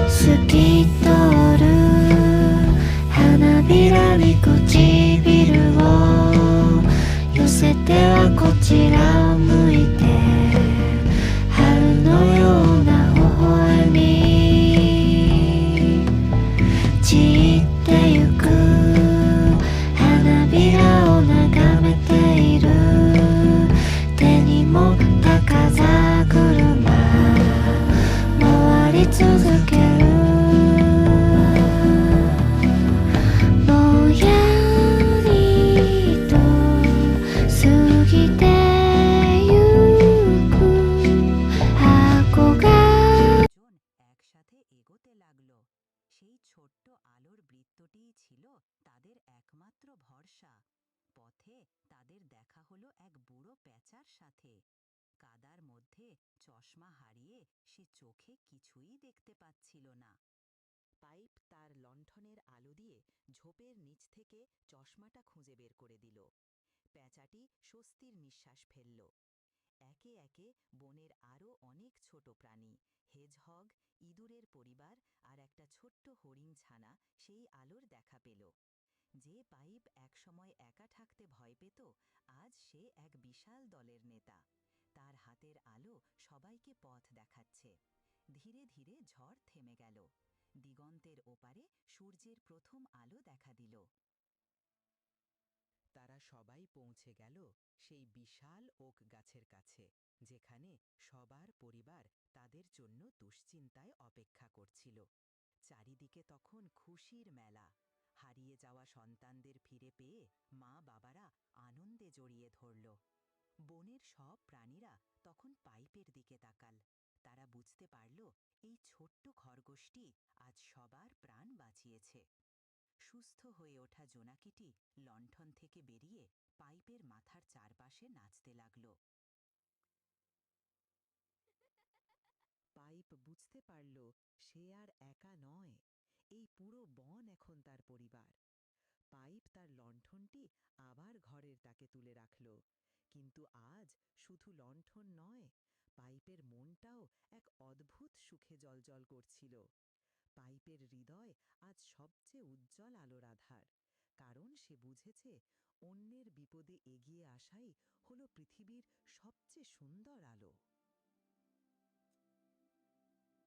透き通る花びらに唇を寄せてはこちらを向いて、春のような微笑み散ってゆく花びらを眺めている。手に持った風車回り続ける。ぼんやりと過ぎてゆく憧れজন একসাথে এগোতে লাগলো। সেই ছোট্ট আলোর বৃত্তটিই ছিল তাদের একমাত্র ভরসা। পথে তাদের দেখা হলো এক বুড়ো পেঁচার সাথে। কাদার মধ্যে চশমা হারিয়ে সে চোখে কিছুই দেখতে পাচ্ছিল না। পাইপ তার লণ্ঠনের আলো দিয়ে ঝোপের নিচ থেকে চশমাটা খুঁজে বের করে দিল। পেঁচাটি স্বস্তির নিঃশ্বাস ফেলল। একে একে বনের আরও অনেক ছোট প্রাণী, হেজহগ, ইঁদুরের পরিবার আর একটা ছোট্ট হরিণ ছানা সেই আলোর দেখা পেল। যে পাইপ একসময় একা থাকতে ভয় পেত, আজ সে এক বিশাল দলের নেতা। তার হাতের আলো সবাইকে পথ দেখাচ্ছে। ধীরে ধীরে ঝড় থেমে গেল। দিগন্তের ওপারে সূর্যের প্রথম আলো দেখা দিল। তারা সবাই পৌঁছে গেল সেই বিশাল ওক গাছের কাছে, যেখানে সবার পরিবার তাদের জন্য দুশ্চিন্তায় অপেক্ষা করছিল। চারিদিকে তখন খুশির মেলা। হারিয়ে যাওয়া সন্তানদের ফিরে পেয়ে মা বাবারা আনন্দে জড়িয়ে ধরল। বনের সব প্রাণীরা তখন পাইপের দিকে তাকাল। তারা বুঝতে পারল এই ছোট্ট খরগোশটি আজ সবার প্রাণ বাঁচিয়েছে। সুস্থ হয়ে ওঠা জোনাকিটি লণ্ঠন থেকে বেরিয়ে পাইপের মাথার চারপাশে নাচতে লাগল। পাইপ বুঝতে পারল সে আর একা নয়, এই পুরো বন এখন তার পরিবার। পাইপ তার লণ্ঠনটি আবার ঘরের তাকে তুলে রাখল। কিন্তু আজ শুধু লণ্ঠন নয়, পাইপের মনটাও এক অদ্ভুত সুখে জ্বলজ্বল করছিল। পাইপের হৃদয় আজ সবচেয়ে উজ্জ্বল আলোর আধার, কারণ সে বুঝেছে অন্যের বিপদে এগিয়ে আসাই হলো পৃথিবীর সবচেয়ে সুন্দর আলো।